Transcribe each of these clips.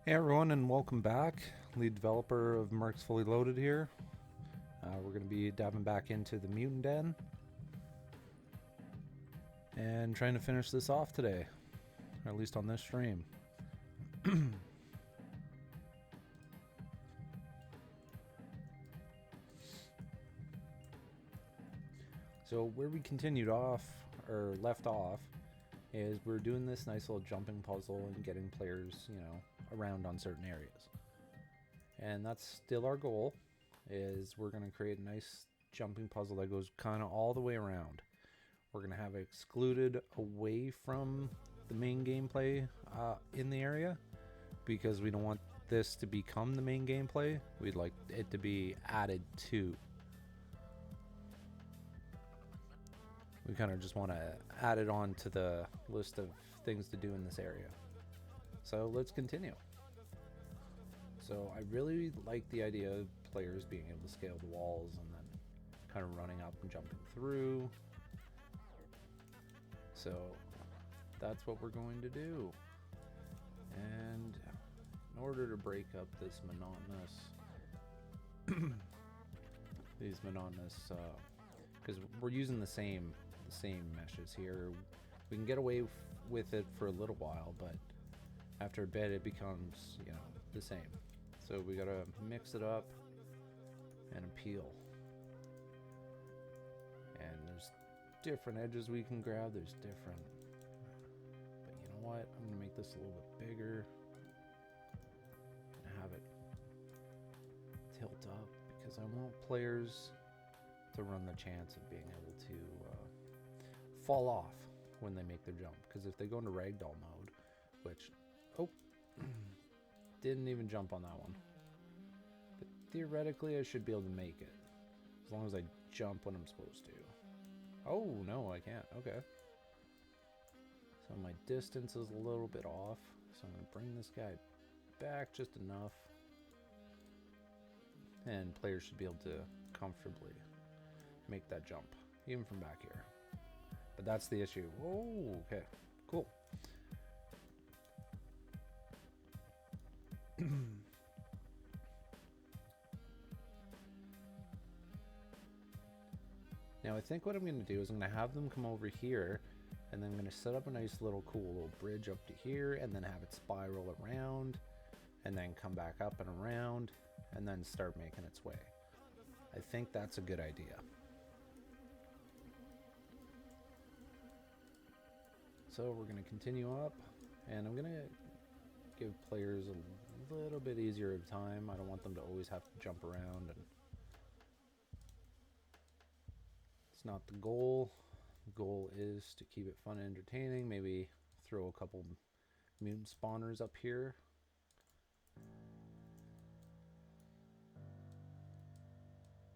Hey everyone, and welcome back. Lead developer of Mercs Fully Loaded here. We're going to be diving back into the Mutant Den and trying to finish this off today, or at least on this stream. So where we continued off, or left off, is we're doing this nice little jumping puzzle and getting players, around on certain areas. And that's still our goal, is we're going to create a nice jumping puzzle that goes kind of all the way around. We're going to have it excluded away from the main gameplay in the area, because we don't want this to become the main gameplay. We'd like it to be added to. We kind of just want to add it on to the list of things to do in this area. So let's continue. So I really like the idea of players being able to scale the walls and then kind of running up and jumping through. So that's what we're going to do. And in order to break up this monotonous, because we're using the same meshes here, we can get away with it for a little while, but after a bit it becomes, the same. So we gotta mix it up and appeal. And there's different edges we can grab. There's different. But you know what? I'm gonna make this a little bit bigger and have it tilt up, because I want players to run the chance of being able to fall off when they make their jump. Because if they go into ragdoll mode, which, didn't even jump on that one. But theoretically, I should be able to make it, as long as I jump when I'm supposed to. Oh, no, I can't. Okay. So my distance is a little bit off. So I'm going to bring this guy back just enough. And players should be able to comfortably make that jump, even from back here. But that's the issue. Oh, okay. Cool. Now I think what I'm going to do is I'm going to have them come over here, and then I'm going to set up a nice little cool little bridge up to here, and then have it spiral around, and then come back up and around, and then start making its way. I think that's a good idea. So we're going to continue up, and I'm going to give players a little bit easier of time. I don't want them to always have to jump around, and it's not the goal. The goal is to keep it fun and entertaining. Maybe throw a couple mutant spawners up here.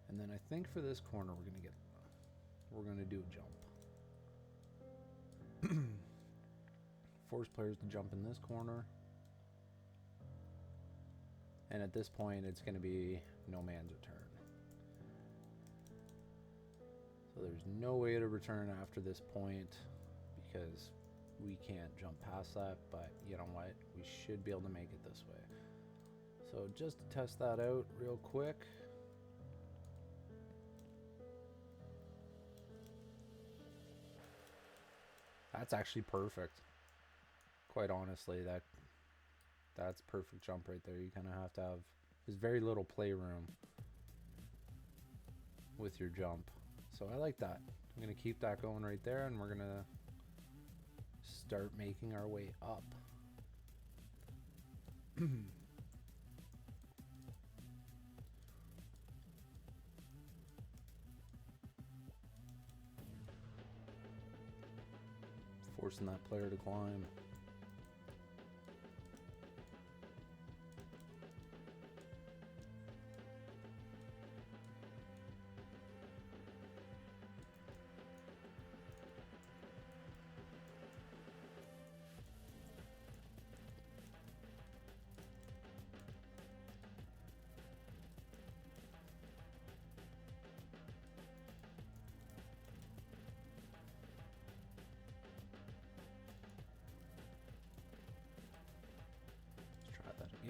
And then I think for this corner we're gonna do a jump. Force players to jump in this corner. And at this point it's gonna be no man's return. So there's no way to return after this point, because we can't jump past that, but you know what? We should be able to make it this way. So just to test that out real quick. That's actually perfect. Quite honestly, that's perfect jump right there. You kind of have to have, there's very little playroom with your jump. So I like that. I'm going to keep that going right there, and we're going to start making our way up. Forcing that player to climb.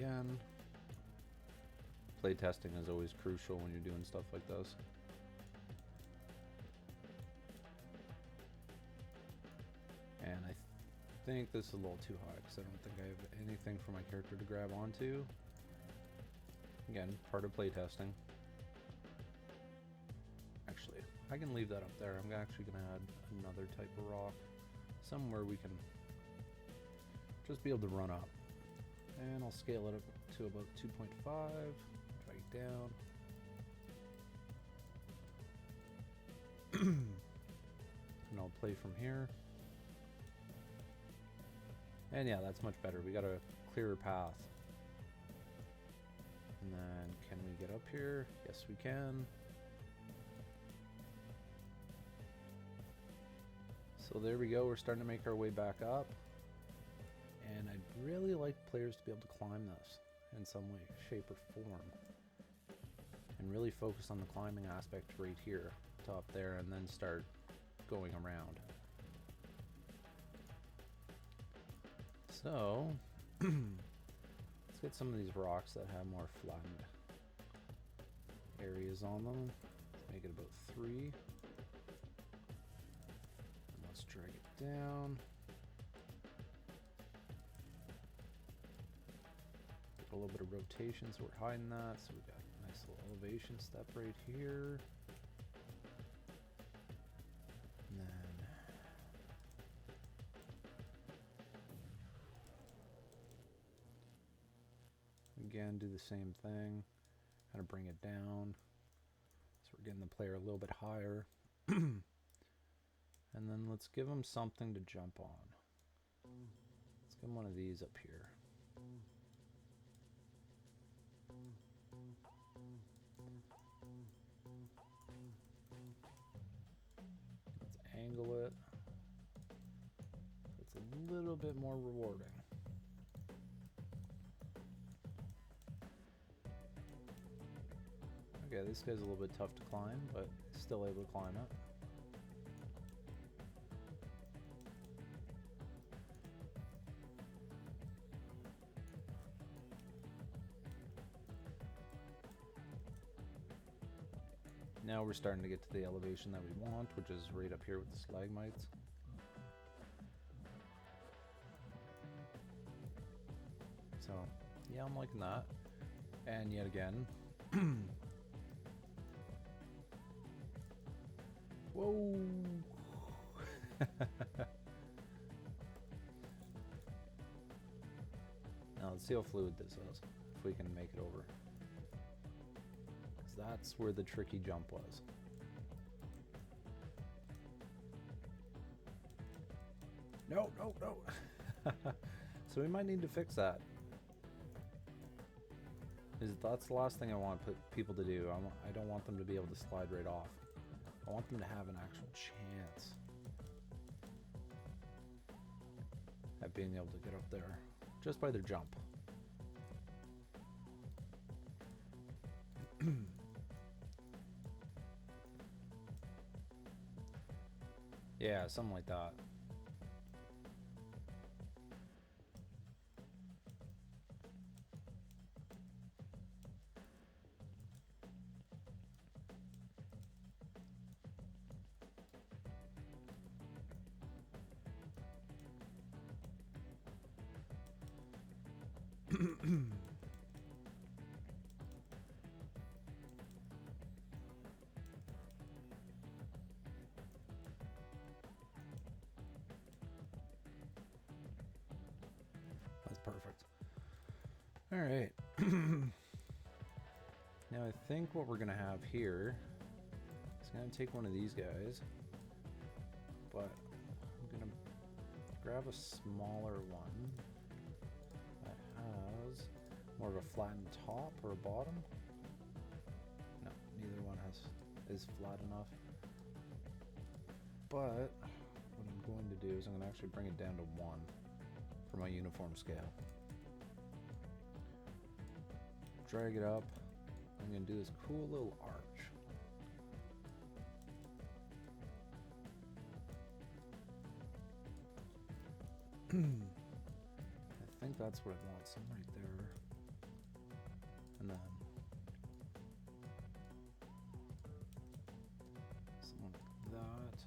again. Playtesting is always crucial when you're doing stuff like this. And I think this is a little too high because I don't think I have anything for my character to grab onto. Again, part of playtesting. Actually, I can leave that up there. I'm actually going to add another type of rock. Somewhere we can just be able to run up. And I'll scale it up to about 2.5. Drag it down. And I'll play from here. And yeah, that's much better. We got a clearer path. And then, can we get up here? Yes, we can. So there we go. We're starting to make our way back up. And I'd really like players to be able to climb this in some way, shape, or form. And really focus on the climbing aspect right here, top there, and then start going around. So, let's get some of these rocks that have more flattened areas on them. Let's make it about 3. And let's drag it down. Get a little bit of rotation so we're hiding that. So we've got a nice little elevation step right here. And then again, do the same thing, kind of bring it down. So we're getting the player a little bit higher. And then let's give them something to jump on. Let's give them one of these up here. Let's angle it so it's a little bit more rewarding. Okay, this guy's a little bit tough to climb, but still able to climb it. Now we're starting to get to the elevation that we want, which is right up here with the stalagmites. So, yeah, I'm liking that. And yet again, whoa! Now let's see how fluid this is, if we can make it over. Because that's where the tricky jump was. No, no, no! So we might need to fix that. That's the last thing I want people to do. I don't want them to be able to slide right off. I want them to have an actual chance at being able to get up there just by their jump. Yeah, something like that. That's perfect. All right. Now I think what we're gonna have here is gonna take one of these guys, but I'm gonna grab a smaller one that has more of a flattened top or a bottom. No, neither one is flat enough. But what I'm going to do is I'm going to actually bring it down to 1 for my uniform scale. Drag it up. I'm going to do this cool little arch. I think that's what I want, some right there. And then something like that.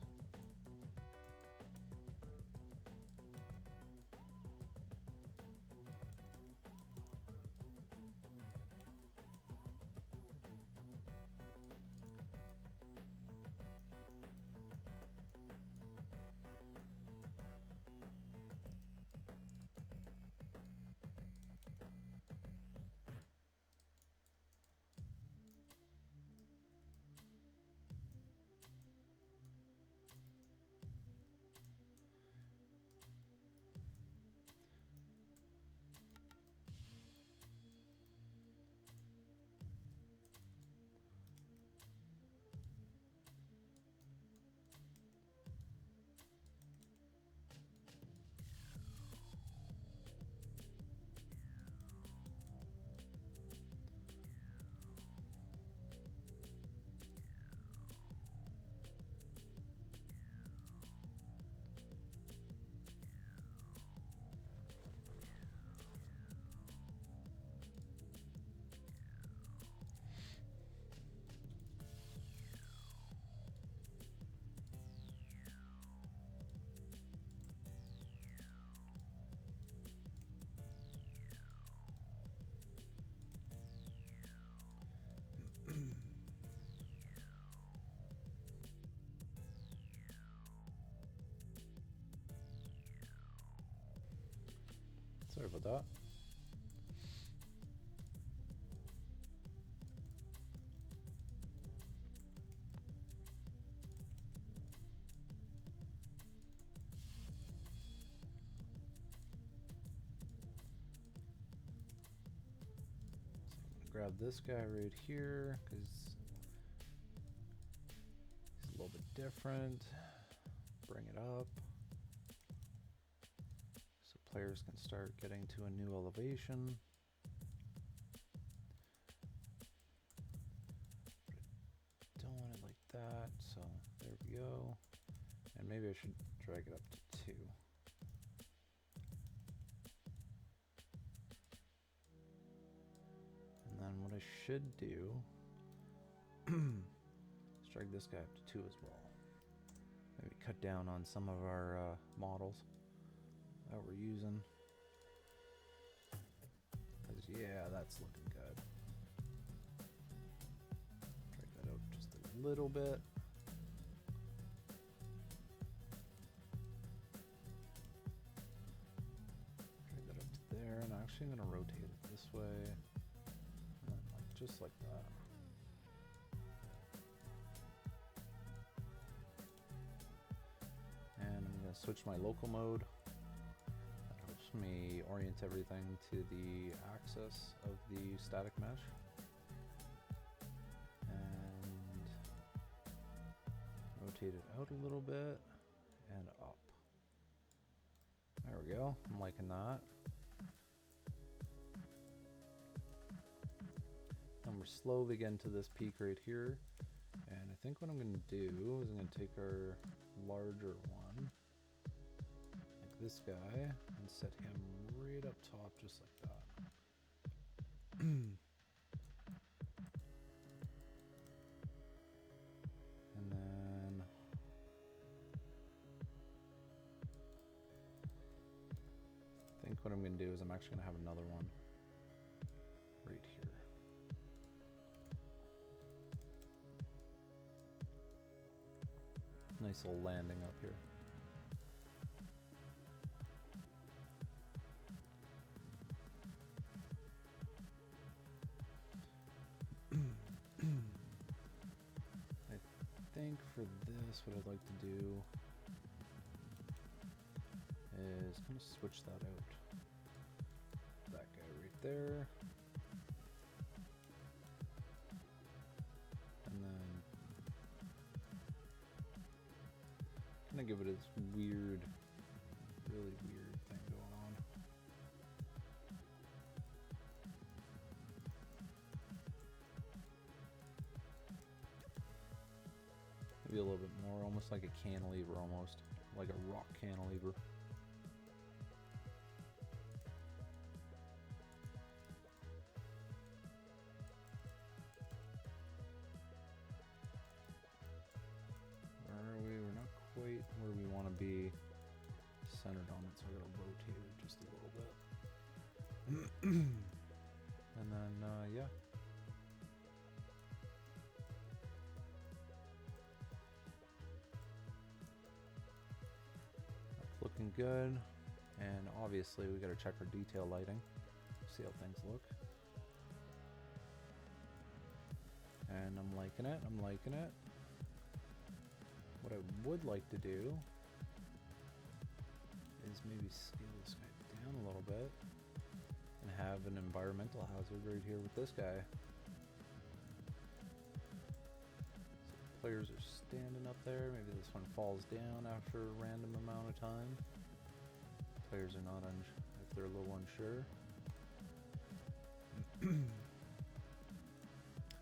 Sorry about that. So I'm gonna grab this guy right here because he's a little bit different. Bring it up so players can start getting to a new elevation. But I don't want it like that, so there we go. And maybe I should drag it up to 2. And then what I should do is drag this guy up to 2 as well. Maybe cut down on some of our models that we're using. 'Cause yeah, that's looking good. Drag that out just a little bit. Drag that up to there, and actually I'm gonna rotate it this way. And then just like that. And I'm going to switch my local mode. That helps me orient everything to the axis of the static mesh. And rotate it out a little bit and up. There we go. I'm liking that. And we're slowly getting to this peak right here. And I think what I'm going to do is I'm going to take our larger one, like this guy, and set him right up top just like that. And then I think what I'm going to do is I'm actually going to have another one right here. Nice little landing up here. I think for this, what I'd like to do is kind of switch that out. That guy right there. And then kind of give it this weird, really weird thing going on. Maybe a little bit more, almost like a cantilever, almost like a rock cantilever. centered on it, so I gotta rotate it just a little bit. And then, yeah. That's looking good. And obviously we gotta check our detail lighting, see how things look. And I'm liking it, I'm liking it. What I would like to do is maybe scale this guy down a little bit and have an environmental hazard right here with this guy. So players are standing up there, maybe this one falls down after a random amount of time. Players are not if they're a little unsure.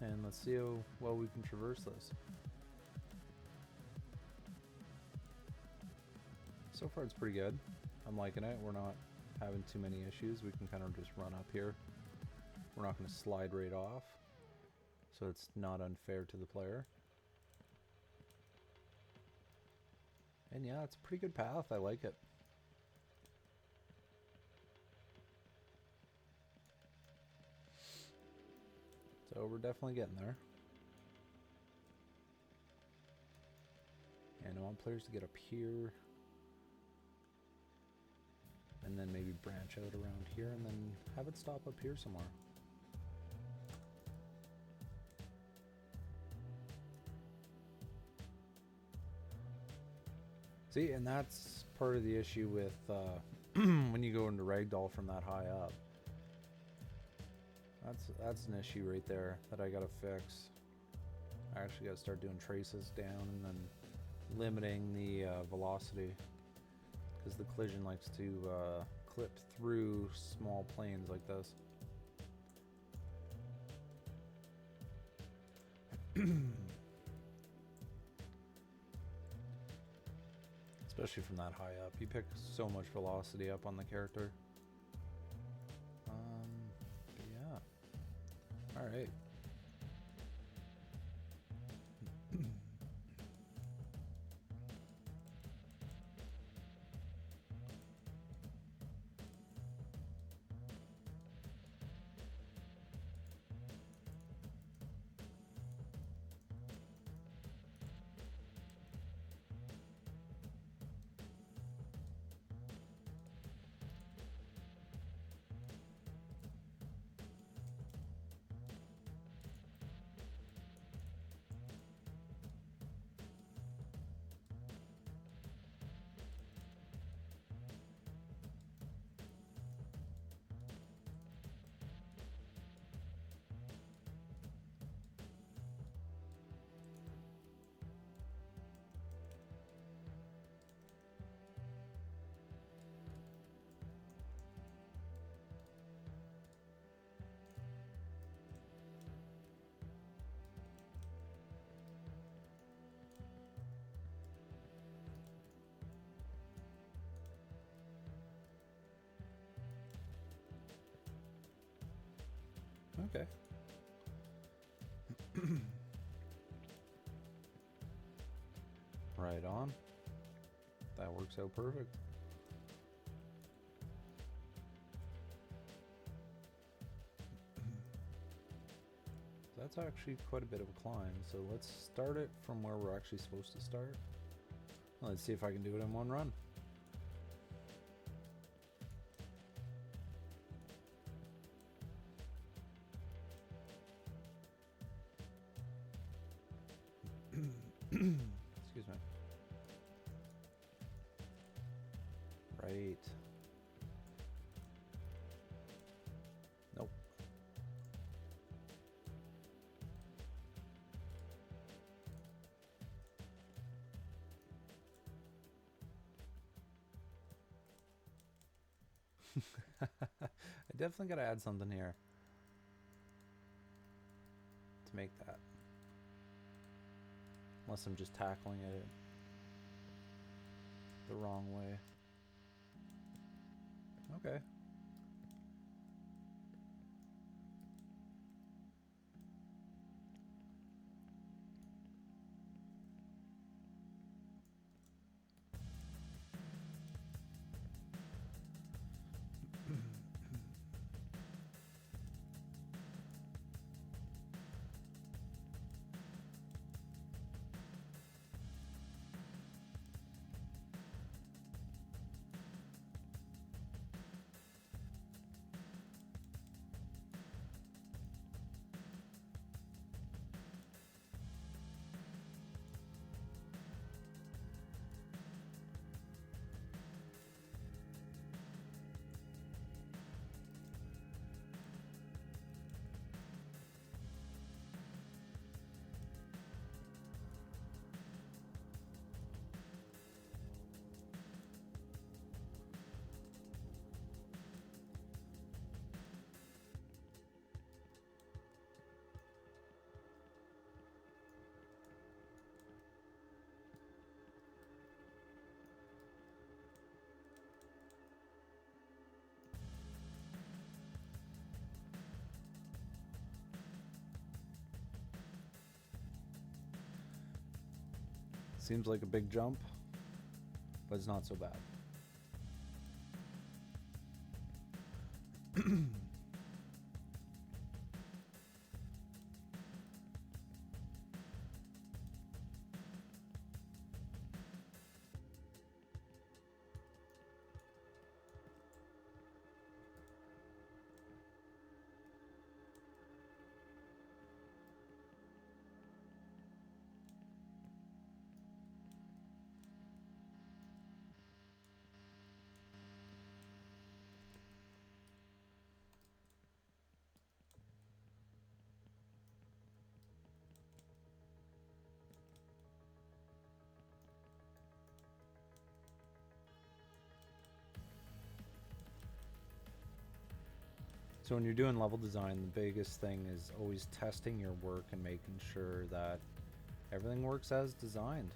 And let's see how well we can traverse this. So far it's pretty good. I'm liking it. We're not having too many issues. We can kind of just run up here. We're not going to slide right off, so it's not unfair to the player. And yeah, it's a pretty good path. I like it. So we're definitely getting there. And I want players to get up here. And then maybe branch out around here and then have it stop up here somewhere. See, and that's part of the issue with when you go into ragdoll from that high up. That's an issue right there that I gotta fix. I actually gotta start doing traces down and then limiting the velocity, because the collision likes to clip through small planes like this. Especially from that high up. You pick so much velocity up on the character. Yeah. Alright. Okay. Right on. That works out perfect. That's actually quite a bit of a climb, so let's start it from where we're actually supposed to start. Let's see if I can do it in one run. Excuse me. Right. Nope. I definitely gotta add something here to make that. Unless I'm just tackling it the wrong way. Okay. Seems like a big jump, but it's not so bad. So when you're doing level design, the biggest thing is always testing your work and making sure that everything works as designed.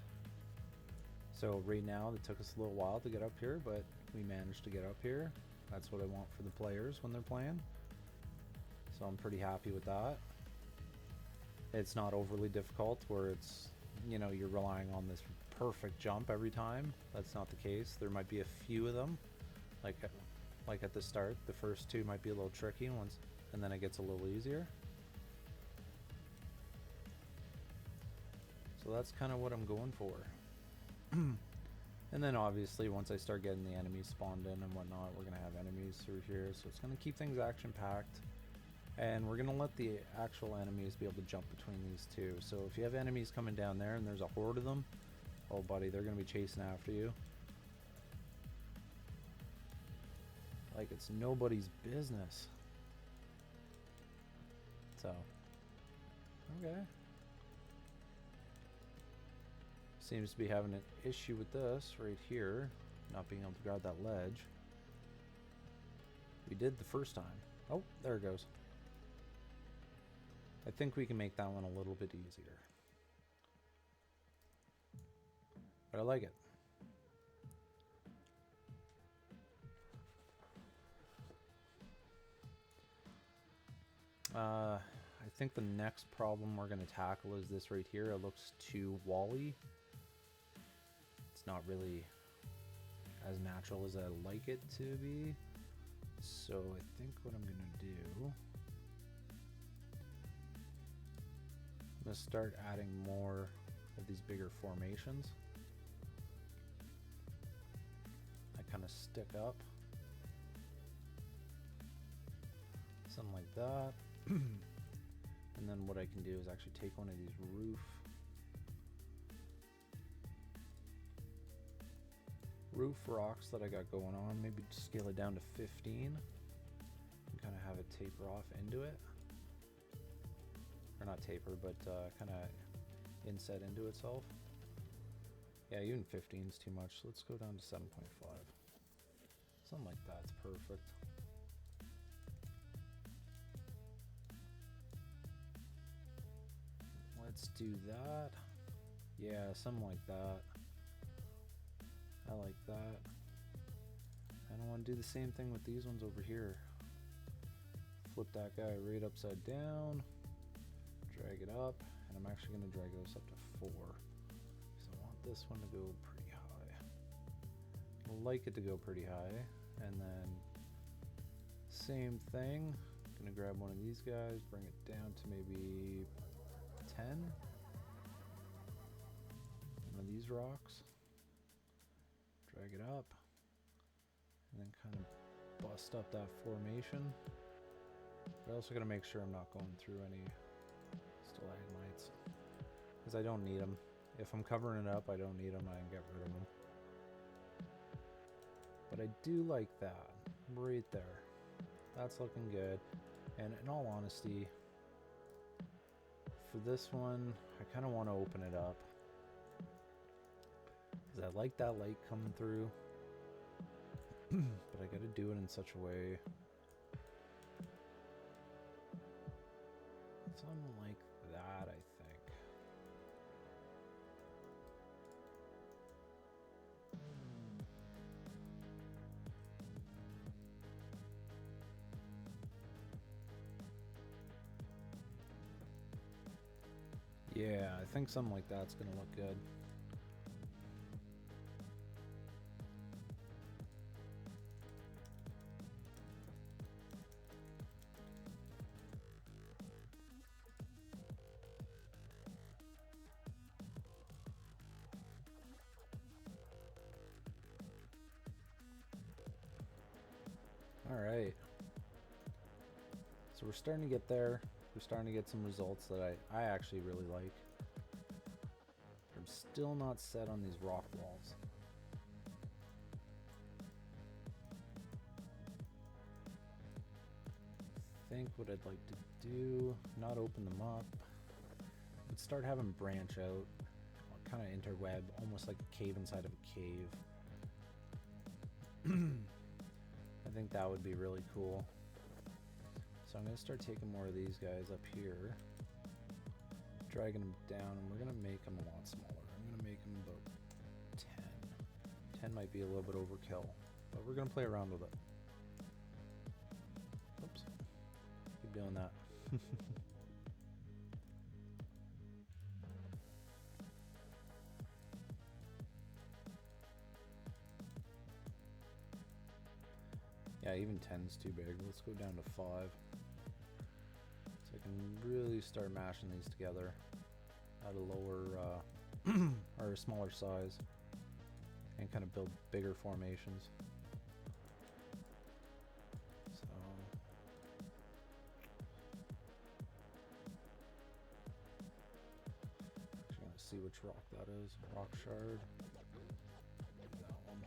So right now it took us a little while to get up here, but we managed to get up here. That's what I want for the players when they're playing. So I'm pretty happy with that. It's not overly difficult where it's, you know, you're relying on this perfect jump every time. That's not the case. There might be a few of them, like at the start, the first two might be a little tricky once, and then it gets a little easier. So that's kind of what I'm going for. And then obviously once I start getting the enemies spawned in and whatnot, we're going to have enemies through here, so it's going to keep things action-packed. And we're going to let the actual enemies be able to jump between these two. So if you have enemies coming down there and there's a horde of them, oh buddy, they're going to be chasing after you. Like it's nobody's business. So, okay. Seems to be having an issue with this right here, not being able to grab that ledge. We did the first time. Oh, there it goes. I think we can make that one a little bit easier. But I like it. I think the next problem we're going to tackle is this right here. It looks too wall-y. It's not really as natural as I like it to be. So I think what I'm going to do, I'm going to start adding more of these bigger formations that kind of stick up. Something like that. And then what I can do is actually take one of these roof rocks that I got going on, maybe scale it down to 15 and kind of have it taper off into it, or not taper, but kind of inset into itself. Yeah, even 15 is too much, so let's go down to 7.5. Something like that's perfect. Let's do that. Yeah, something like that. I like that. I don't want to do the same thing with these ones over here. Flip that guy right upside down, drag it up, and I'm actually going to drag this up to 4. So I want this one to go pretty high. I like it to go pretty high. And then same thing, I'm going to grab one of these guys, bring it down to maybe 10. One of these rocks. Drag it up, and then kind of bust up that formation. But I also gotta make sure I'm not going through any stalagmites, because I don't need them. If I'm covering it up, I don't need them. I can get rid of them. But I do like that right there. That's looking good. And in all honesty, for this one, I kind of want to open it up, because I like that light coming through, but I got to do it in such a way something like that, I think. Yeah, I think something like that's gonna look good. Alright. So we're starting to get there. We're starting to get some results that I actually really like. I'm still not set on these rock walls. I think what I'd like to do, not open them up, but start having branch out, kind of interweb, almost like a cave inside of a cave. I think that would be really cool. So I'm going to start taking more of these guys up here, dragging them down, and we're going to make them a lot smaller. I'm going to make them about 10. 10 might be a little bit overkill, but we're going to play around with it. Oops. Keep doing that. Yeah, even 10's too big. Let's go down to 5. So I can really start mashing these together at a lower or a smaller size and kind of build bigger formations. So actually gonna see which rock that is. Rock shard. That one.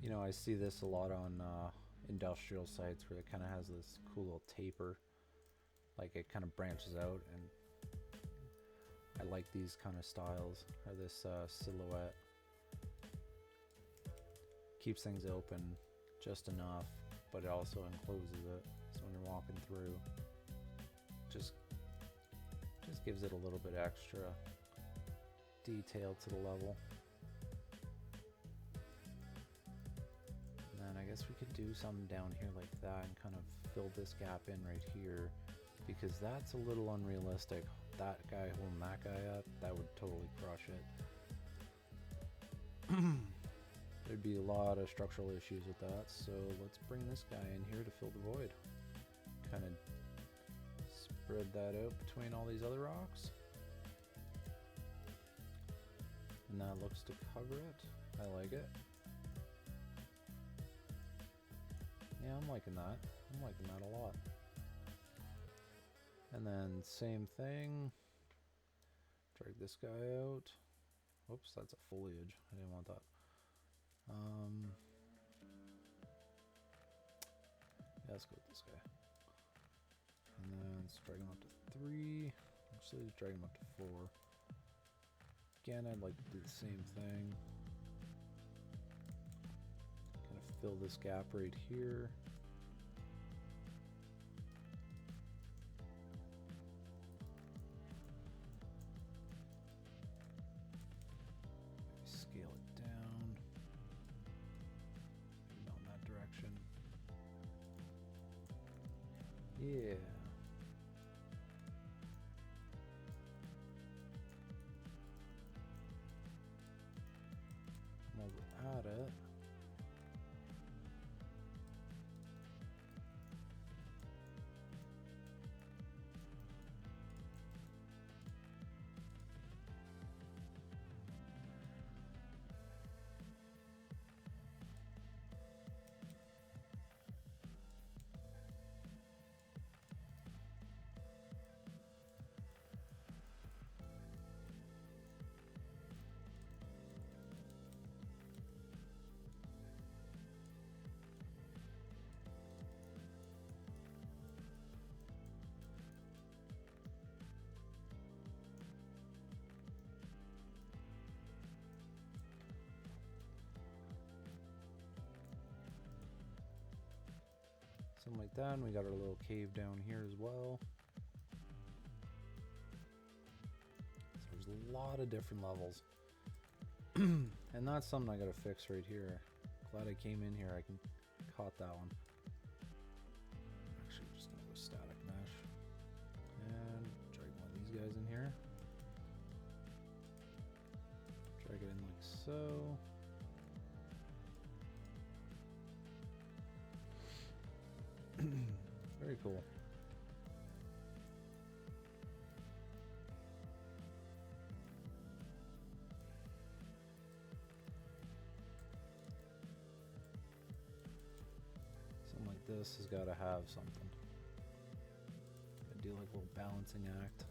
You know, I see this a lot on industrial sites where it kind of has this cool little taper, like it kind of branches out, and I like these kind of styles, or this silhouette. Keeps things open just enough, but it also encloses it, so when you're walking through, just gives it a little bit extra detail to the level. I guess we could do something down here like that and kind of fill this gap in right here, because that's a little unrealistic. That guy holding that guy up, that would totally crush it. There'd be a lot of structural issues with that, so let's bring this guy in here to fill the void. Kind of spread that out between all these other rocks. And that looks to cover it. I like it. Yeah, I'm liking that. I'm liking that a lot. And then same thing. Drag this guy out. Oops, that's a foliage. I didn't want that. Yeah, let's go with this guy. And then let's drag him up to 3. Actually, let's drag him up to 4. Again, I'd like to do the same thing. Fill this gap right here. Scale it down. Maybe not in that direction. Yeah. I'm over at it. Something like that, and we got our little cave down here as well. So there's a lot of different levels. And And that's something I gotta fix right here. Glad I came in here, I caught that one. Actually, just gonna go static mesh. And drag one of these guys in here. Drag it in like so. Very cool. Something like this has got to have something. Gotta do like a little balancing act.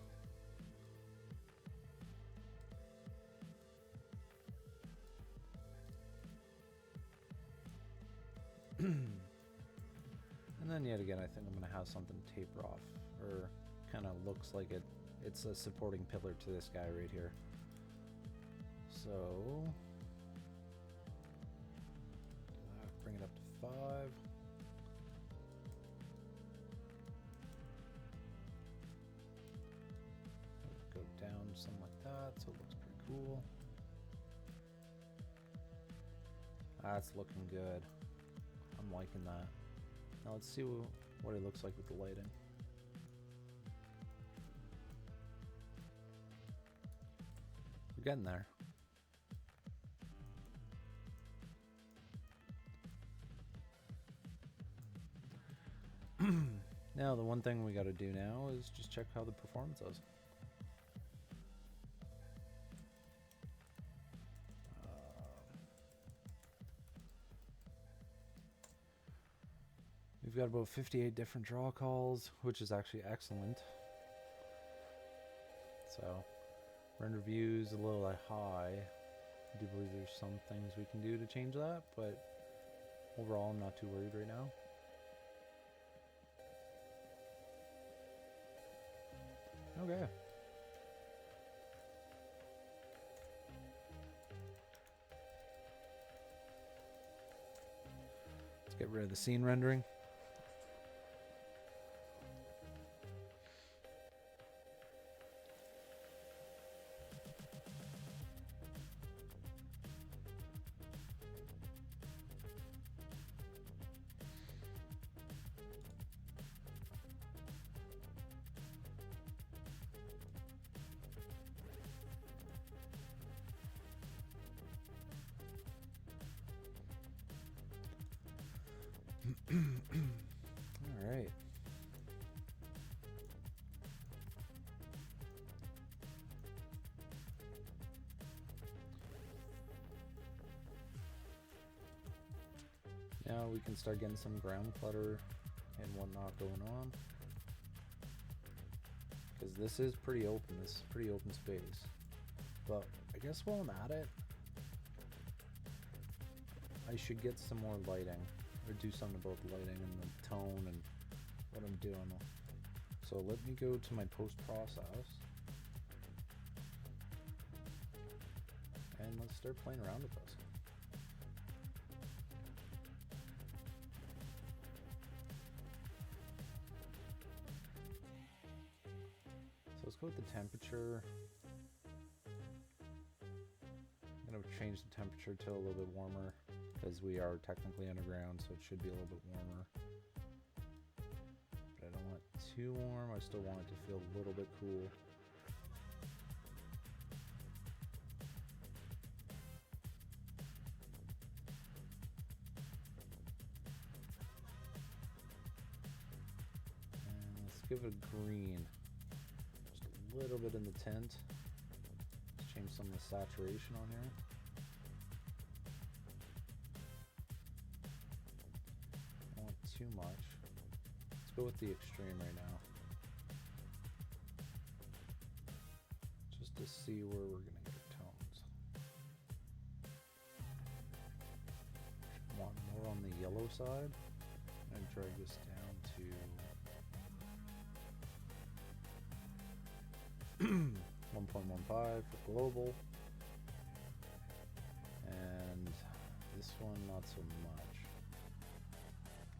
And then yet again, I think I'm going to have something taper off, or kind of looks like it's a supporting pillar to this guy right here. So, bring it up to 5. Go down something like that, so it looks pretty cool. That's looking good. I'm liking that. Now let's see what it looks like with the lighting. We're getting there. Now the one thing we got to do now is just check how the performance is. We've got about 58 different draw calls, which is actually excellent. So, render views a little high. I do believe there's some things we can do to change that, but overall I'm not too worried right now. Okay. Let's get rid of the scene rendering. All right. Now we can start getting some ground clutter and whatnot going on. Because this is pretty open. This is pretty open space. But I guess while I'm at it, I should get some more lighting. Or do something about the lighting and the tone and what I'm doing. So let me go to my post-process. And let's start playing around with this. So let's go with the temperature. I'm going to change the temperature to a little bit warmer, because we are technically underground, so it should be a little bit warmer. But I don't want it too warm, I still want it to feel a little bit cool. And let's give it a green. Just a little bit in the tint. Let's change some of the saturation on here. Too much. Let's go with the extreme right now. Just to see where we're going to get our tones. Want more on the yellow side. I'm going to drag this down to 1.15 for global. And this one not so much.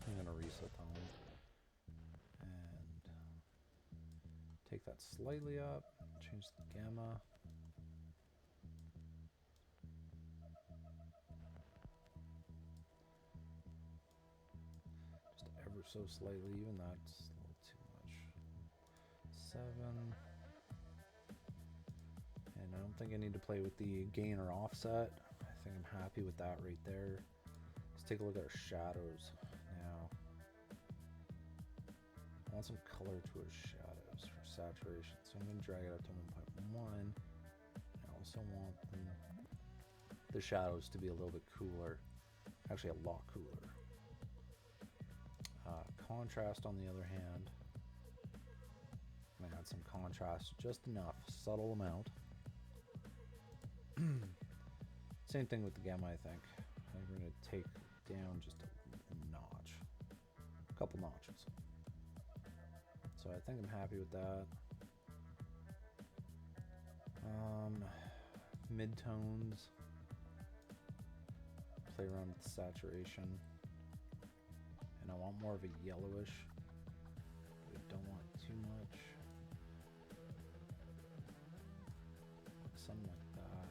I'm going to reset that one and take that slightly up, change the gamma, so slightly. Even that's a little too much. 7. And I don't think I need to play with the gain or offset. I think I'm happy with that right there. Let's take a look at our shadows now. I want some color to our shadows for saturation, so I'm going to drag it up to 1.1. I also want the shadows to be a little bit cooler, actually a lot cooler. Contrast, on the other hand, I'm going to add some contrast, just enough, subtle amount. Same thing with the gamma, I think. I'm going to take down just a notch, a couple notches. So I think I'm happy with that. Midtones, play around with the saturation, and I want more of a yellowish, but I don't want too much. Something like that.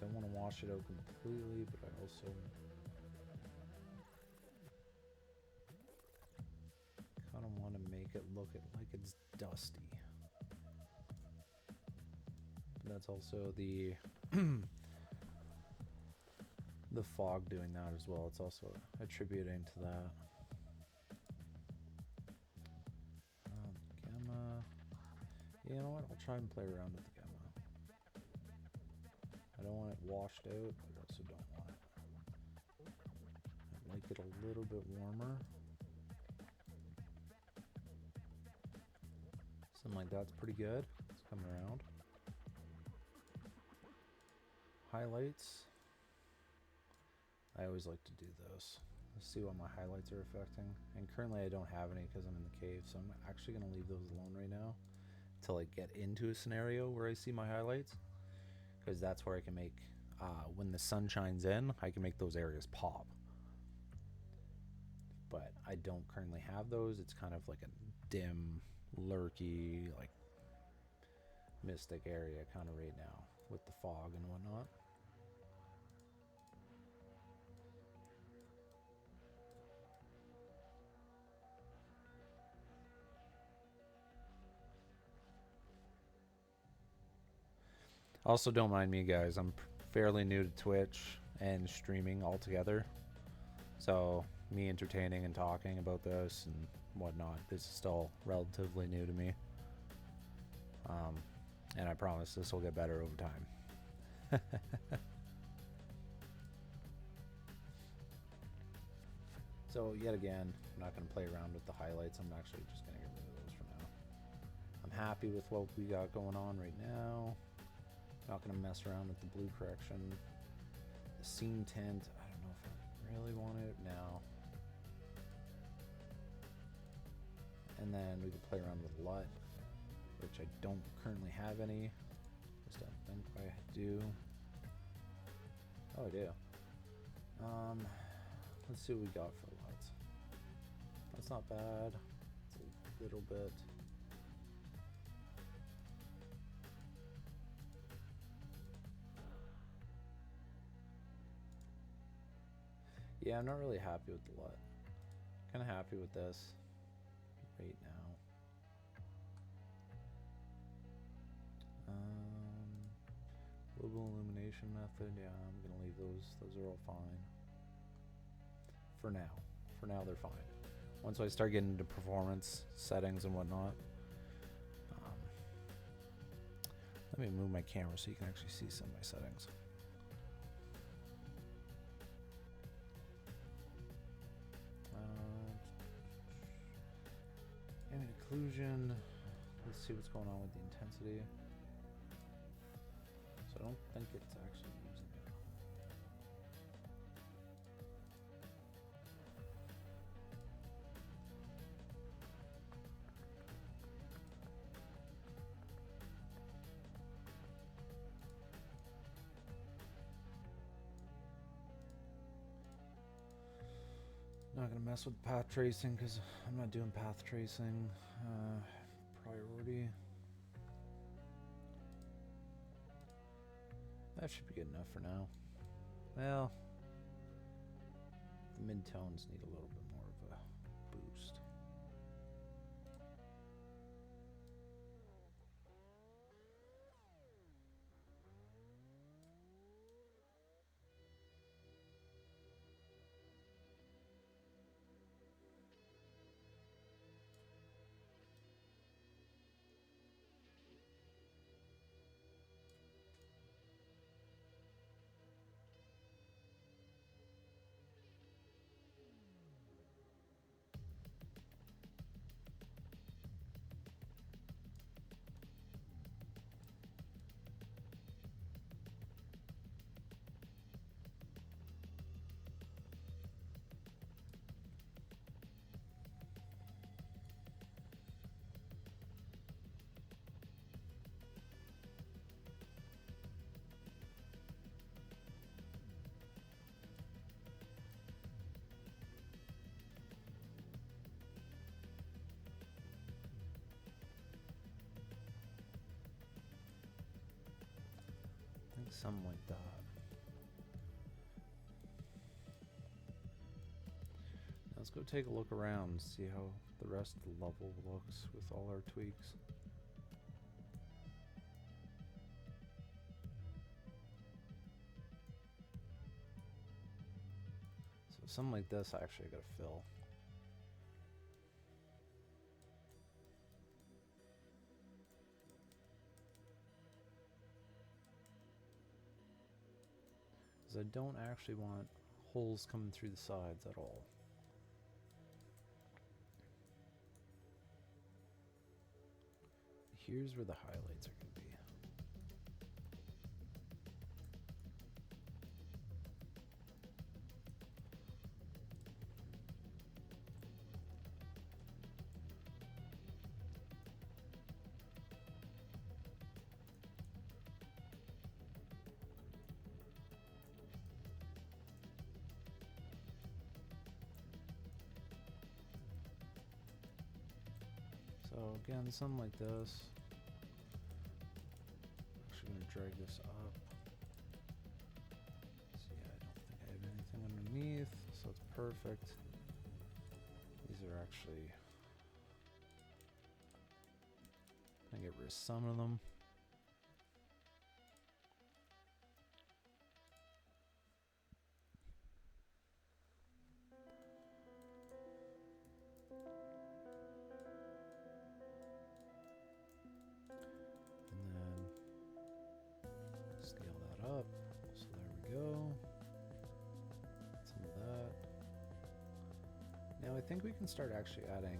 Don't want to wash it out completely, but I also kind of want to make it look like it's dusty. But that's also the the fog doing that as well. It's also attributing to that. Gamma. You know what? I'll try and play around with the gamma. I don't want it washed out, but I also don't want it. I like it a little bit warmer. Something like that's pretty good. It's coming around. Highlights. I always like to do those. Let's see what my highlights are affecting. And currently I don't have any because I'm in the cave, so I'm actually going to leave those alone right now until I get into a scenario where I see my highlights. Because that's where I can make, when the sun shines in, I can make those areas pop. But I don't currently have those. It's kind of like a dim, lurky, like mystic area kind of right now with the fog and whatnot. Also, don't mind me, guys. I'm fairly new to Twitch and streaming altogether. So, me entertaining and talking about this and whatnot, this is still relatively new to me. And I promise this will get better over time. So, yet again, I'm not going to play around with the highlights. I'm actually just going to get rid of those for now. I'm happy with what we got going on right now. Not going to mess around with the blue correction. The scene tint, I don't know if I really want it now. And then we can play around with LUT, which I don't currently have any. Just don't think I do. Oh, I do. Let's see what we got for LUT. That's not bad. It's a little bit. Yeah, I'm not really happy with the LUT. Kind of happy with this right now. Global illumination method, yeah, I'm gonna leave those. Those are all fine. For now. For now, they're fine. Once I start getting into performance settings and whatnot. Let me move my camera so you can actually see some of my settings. And occlusion. Let's see what's going on with the intensity. So I don't think it's actually using it. Not gonna mess with path tracing because I'm not doing path tracing. Priority. That should be good enough for now. Well, the mid-tones need a little bit more of a boost. Something like that. Let's go take a look around and see how the rest of the level looks with all our tweaks. So something like this I actually gotta fill. I don't actually want holes coming through the sides at all. Here's where the highlights are going to be. So again, something like this. Actually going to drag this up. See, I don't think I have anything underneath, so it's perfect. These are actually, I get rid of some of them. I think we can start actually adding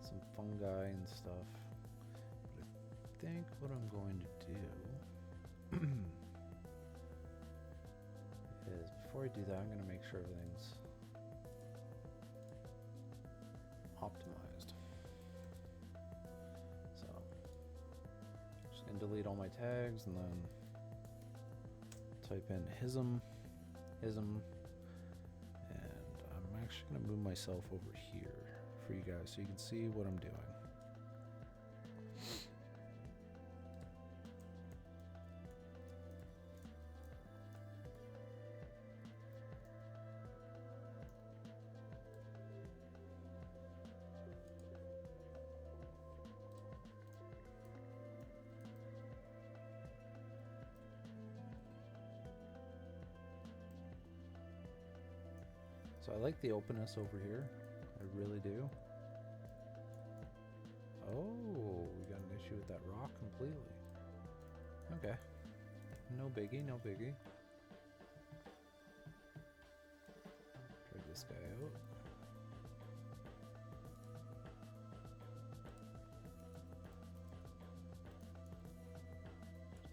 some fungi and stuff. But I think what I'm going to do is before I do that, I'm going to make sure everything's optimized. So just going to delete all my tags and then type in hism. I'm actually going to move myself over here for you guys so you can see what I'm doing. So I like the openness over here. I really do. Oh, we got an issue with that rock completely. Okay. No biggie, no biggie. Drag this guy out.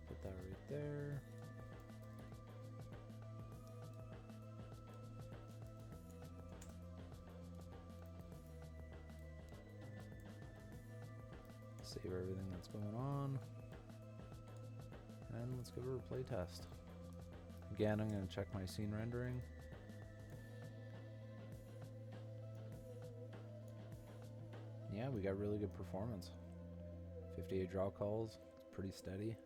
Put that right there. Save everything that's going on. And let's go to a playtest. Again, I'm going to check my scene rendering. yeah, we got really good performance. 58 draw calls. It's pretty steady.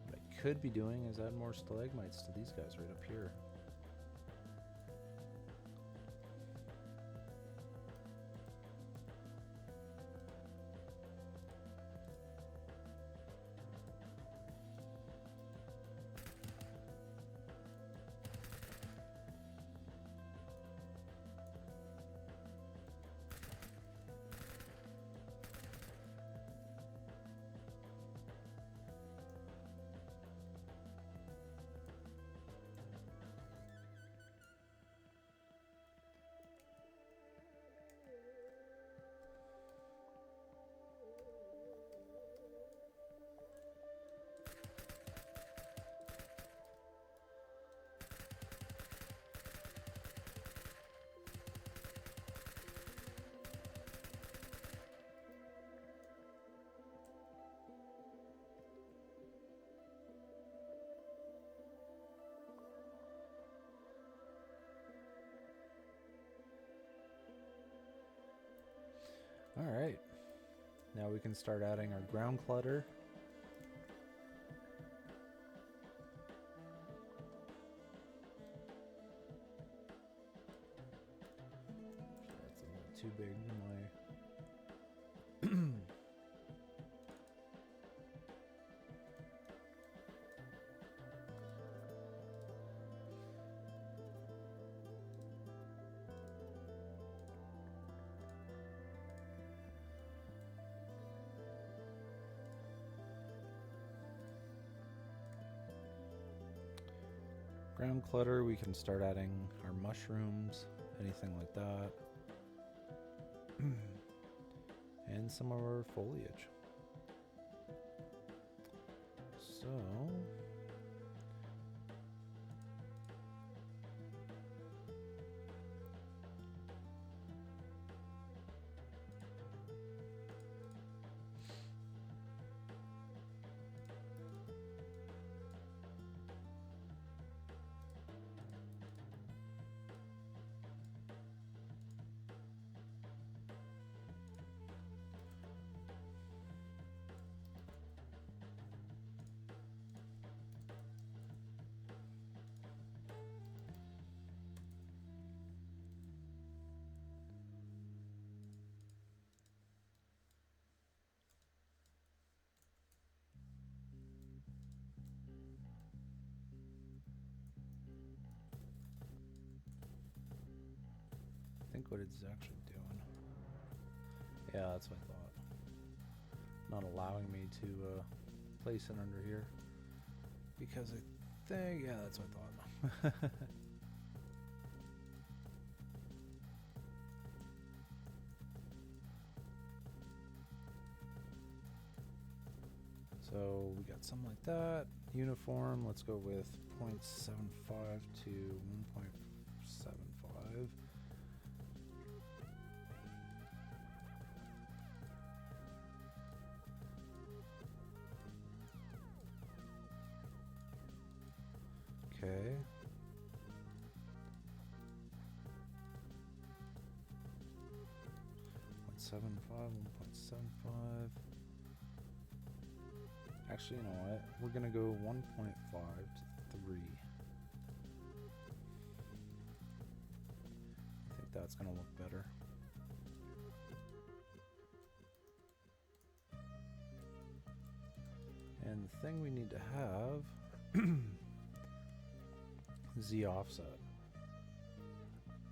What I could be doing is add more stalagmites to these guys right up here. Alright, now we can start adding our ground clutter. That's a little too big for my... ground clutter, we can start adding our mushrooms, anything like that. And some of our foliage. So... think what it's actually doing. Yeah, that's what I thought. Not allowing me to place it under here. Because I think, yeah, that's what I thought. So we got something like that. Uniform, let's go with 0.75 to 1.75. Okay. .75. Actually, you know what? We're gonna go 1.5 to 3. I think that's gonna look better. And the thing we need to have is the offset.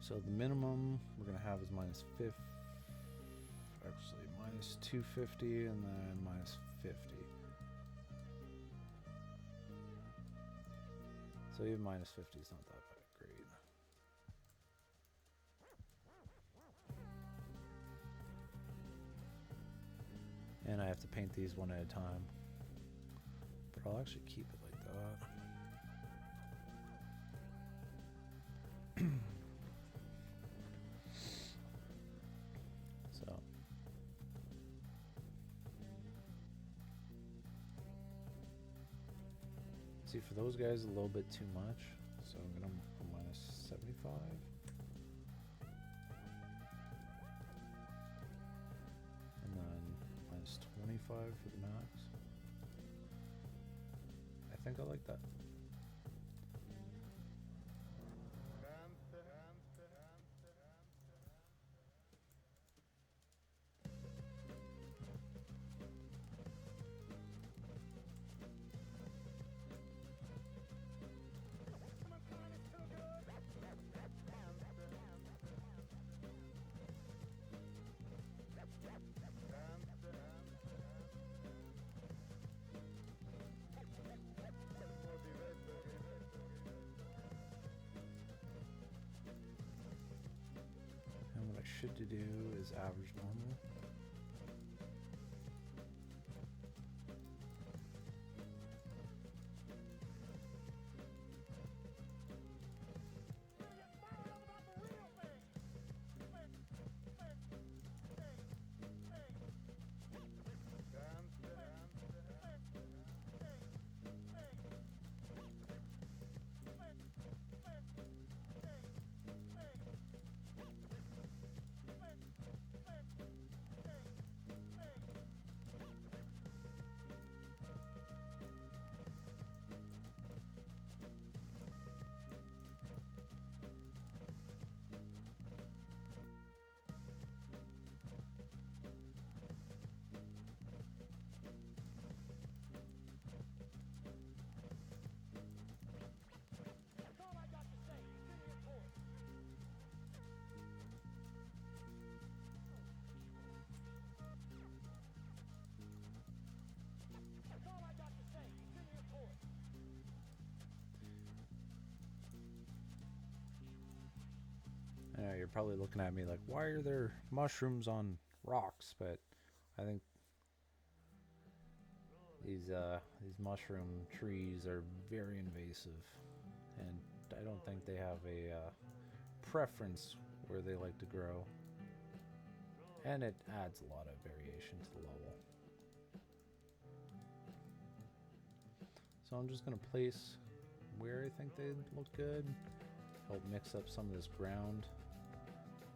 So the minimum we're gonna have is -50. Actually, -250 and then -50. So even -50 is not that great. And I have to paint these one at a time. But I'll actually keep it like that. So. See, for those guys, a little bit too much. So I'm gonna go minus 75. And then minus 25 for the max. I think I like that. To do is average normal. I know you're probably looking at me like, why are there mushrooms on rocks? But I think these mushroom trees are very invasive, and I don't think they have a preference where they like to grow, and it adds a lot of variation to the level. So I'm just gonna place where I think they look good, help mix up some of this ground,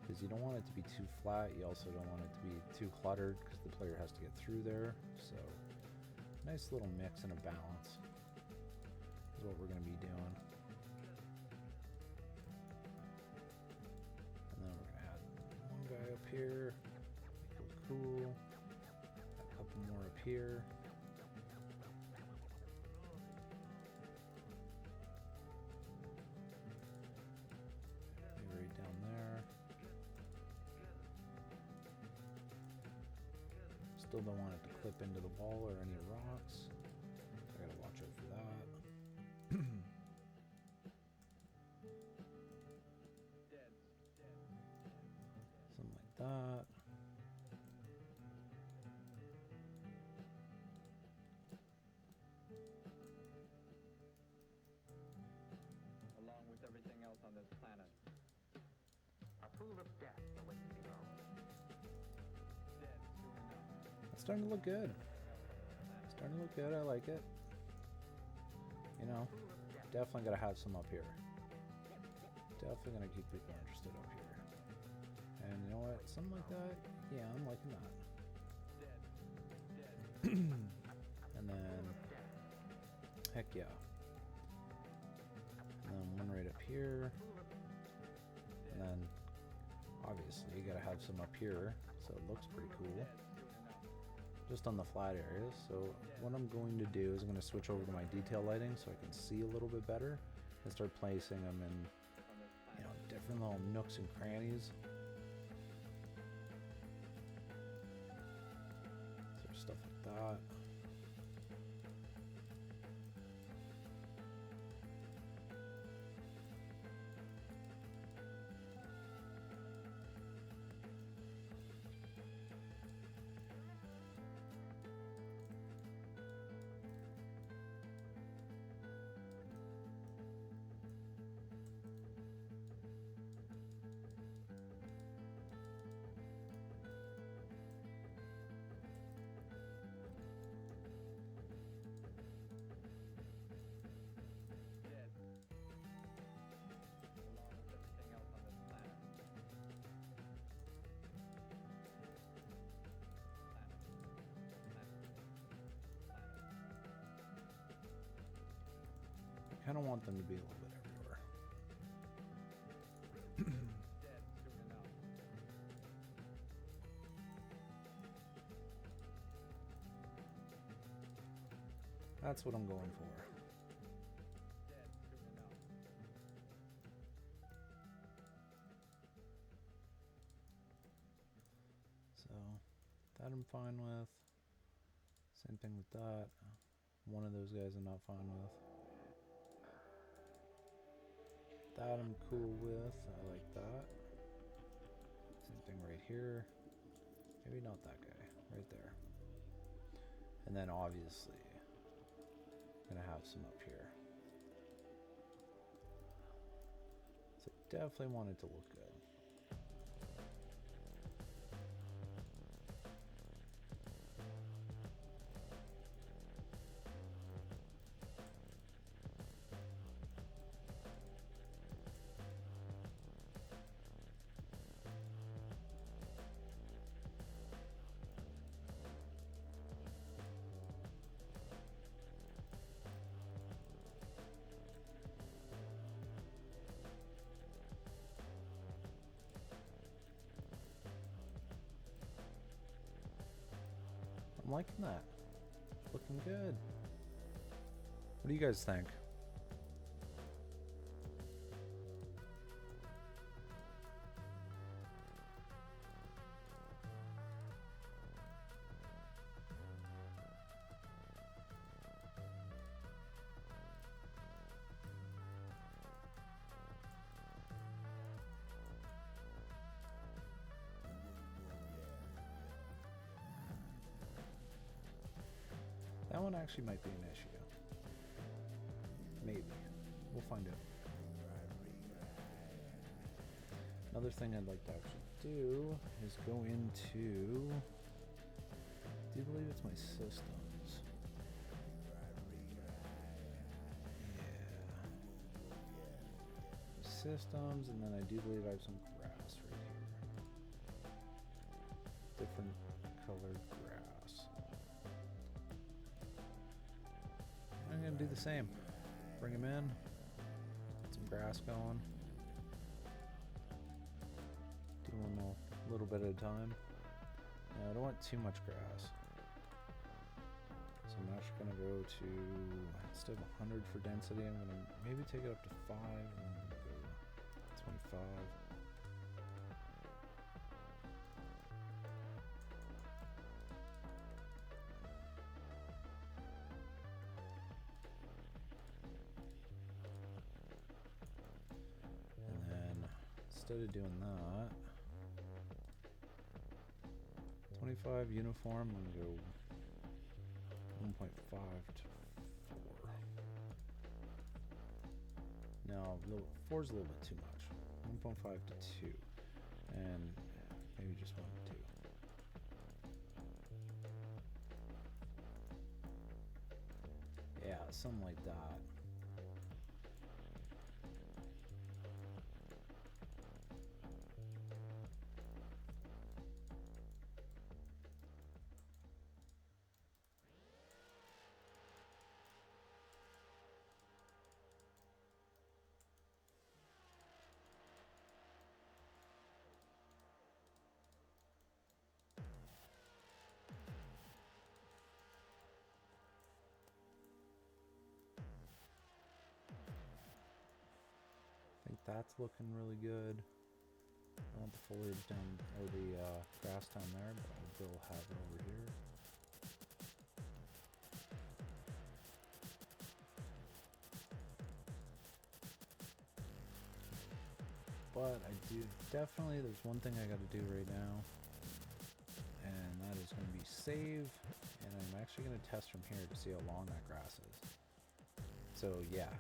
because you don't want it to be too flat, you also don't want it to be too cluttered because the player has to get through there. So nice little mix and a balance is what we're going to be doing. And then we're going to add one guy up here, make it look cool, a couple more up here. Right down there. Still don't want it to clip into the wall or any rocks. I gotta watch out for that. Something like that. Along with everything else on this planet. A pool of death awaits below. Dead soon enough. It's starting to look good. It's starting to look good. I like it. You know, definitely gotta have some up here. Definitely gonna keep people interested up here. And you know what? Something like that. Yeah, I'm liking that. And then, heck yeah. And then one right up here. And then, obviously, you gotta have some up here, so it looks pretty cool. Just on the flat areas. So what I'm going to do is I'm going to switch over to my detail lighting so I can see a little bit better and start placing them in, you know, different little nooks and crannies. So stuff like that. kind of want them to be a little bit everywhere. Dead soon enough. That's what I'm going for. Dead soon enough. So that I'm fine with. Same thing with that. One of those guys I'm not fine with. That I'm cool with. I like that. Same thing right here. Maybe not that guy. Right there. And then obviously gonna have some up here. So definitely want it to look good. I'm liking that. Looking good. What do you guys think? That one actually might be an issue. Maybe. We'll find out. Another thing I'd like to actually do is go into... I do believe it's my systems. Yeah. Systems, and then I do believe I have some grass right here. Different colored grass. I'm gonna do the same. Bring them in. Get some grass going. Do one a little bit at a time. Now, I don't want too much grass. So I'm actually gonna go to, instead of 100 for density, I'm gonna maybe take it up to 5 and then go 25. Instead of doing that, 25 uniform, I'm gonna go 1.5 to 4. No, 4 is a little bit too much. 1.5 to 2, and maybe just 1 to 2. Yeah, something like that. I think that's looking really good. I want the foliage down, or the grass down there, but I will have it over here. But I do, definitely, there's one thing I gotta do right now, and that is gonna be save, and I'm actually gonna test from here to see how long that grass is. So yeah,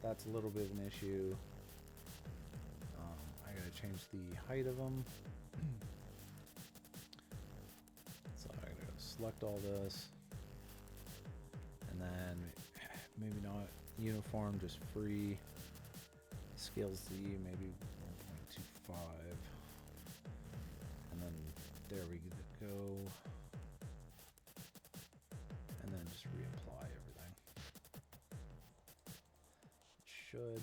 that's a little bit of an issue. I gotta change the height of them. So I gotta select all this, and then maybe not uniform, just free. Scale Z, maybe 1.25, and then there we go, and then just reapply everything. should.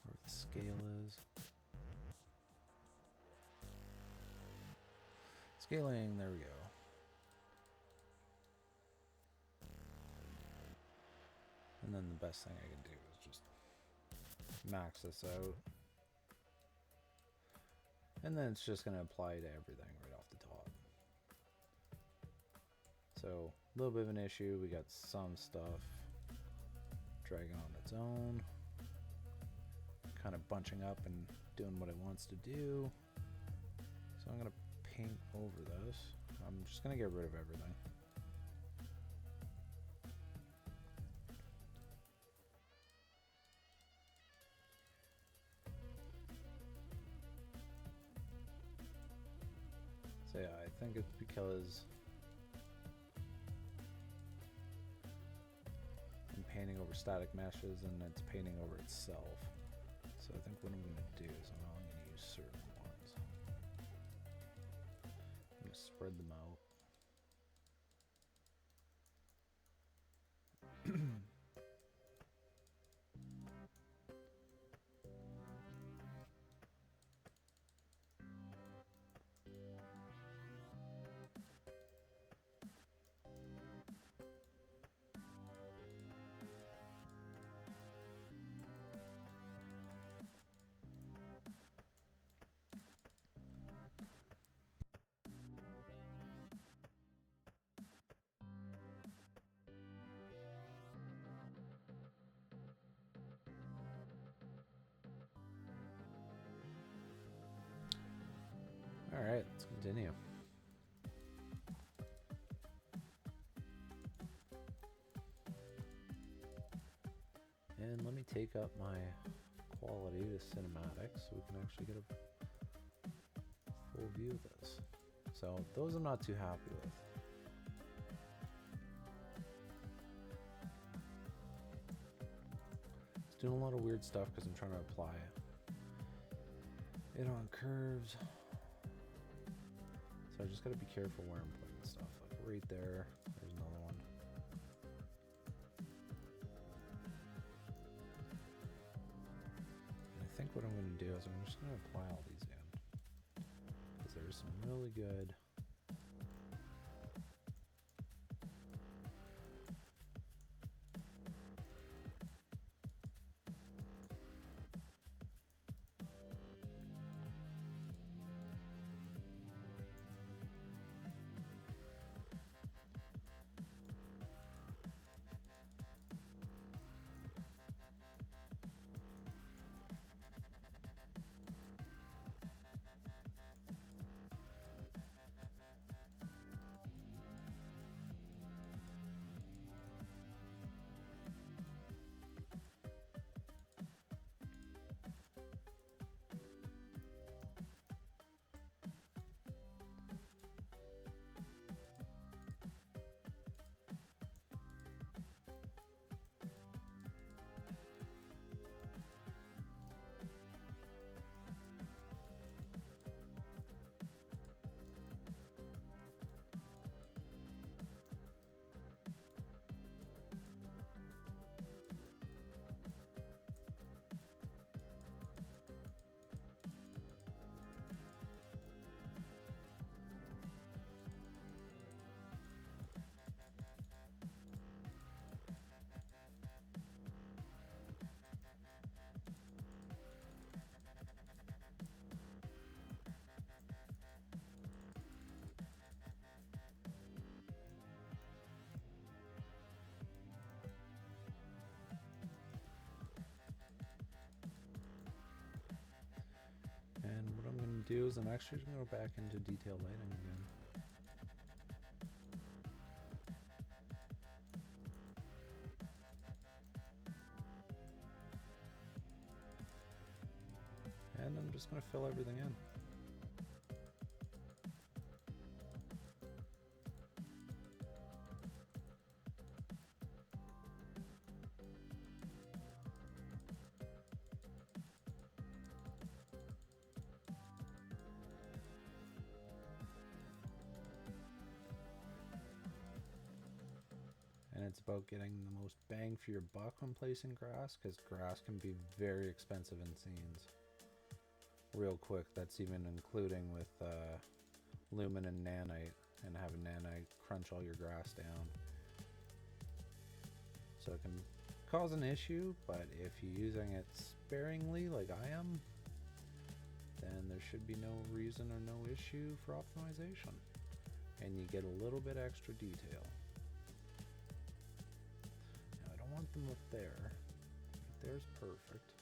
Where the scale is. Scaling, there we go. And then the best thing I can do is just max this out. And then it's just going to apply to everything right off the top. So, a little bit of an issue. We got some stuff dragging on its own. Kind of bunching up and doing what it wants to do. So I'm going to paint over this. I'm just going to get rid of everything. So yeah, I think it's because I'm painting over static meshes and it's painting over itself. So I think what I'm going to do is I'm only going to use certain ones. I'm going to spread them out. Alright, let's continue. And let me take up my quality to cinematic so we can actually get a full view of this. So those I'm not too happy with. It's doing a lot of weird stuff because I'm trying to apply it on curves. So I just gotta be careful where I'm putting stuff. Like right there, there's another one. And I think what I'm gonna do is I'm just gonna apply all these in. Because there's some really good do is I'm actually going to go back into detail lighting again. And I'm just going to fill everything in. it's about getting the most bang for your buck when placing grass, because grass can be very expensive in scenes. Real quick, that's even including with lumen and nanite, and having nanite crunch all your grass down. So it can cause an issue, but if you're using it sparingly like I am, then there should be no reason or no issue for optimization. And you get a little bit extra detail. Now I don't want them up there. Right there's perfect.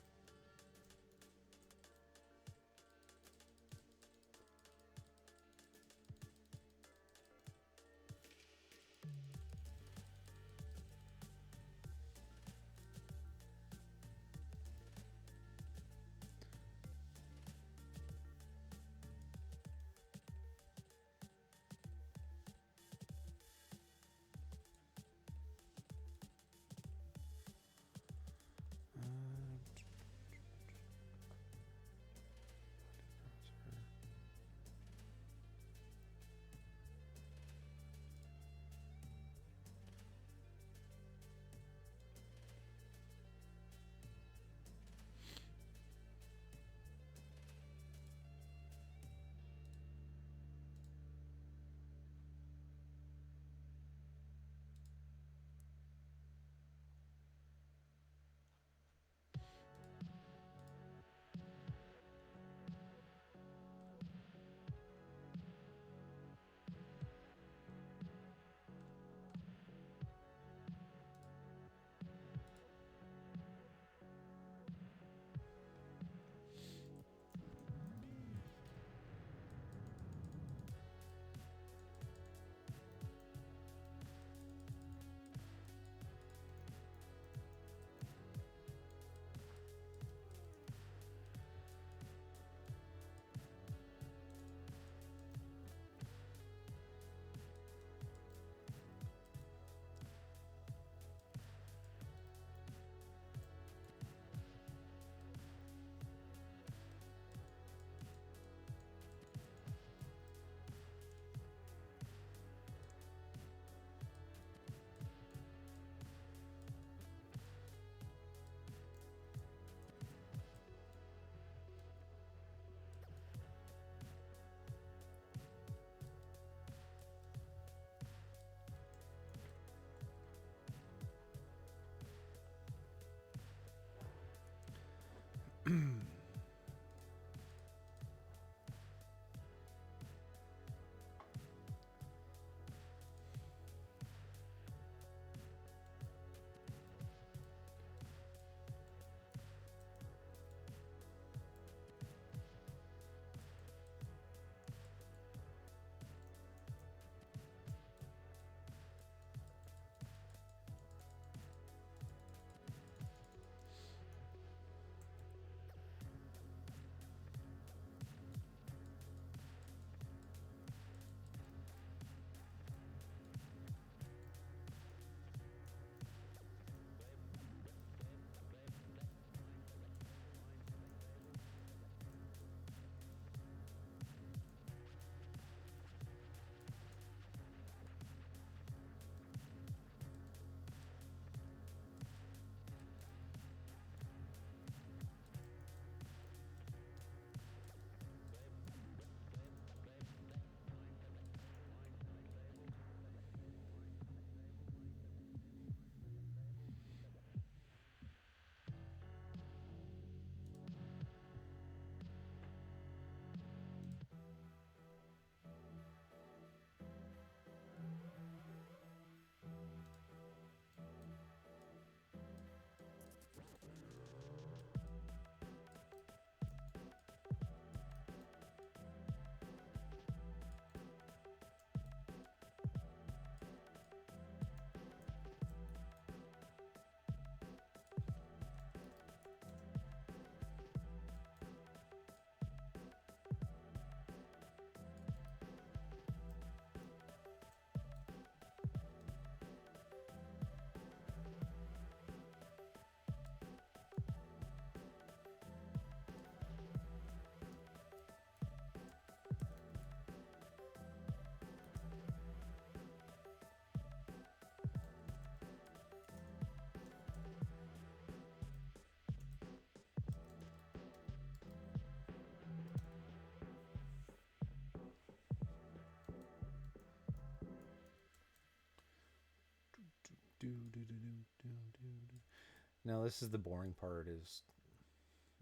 Now this is the boring part is,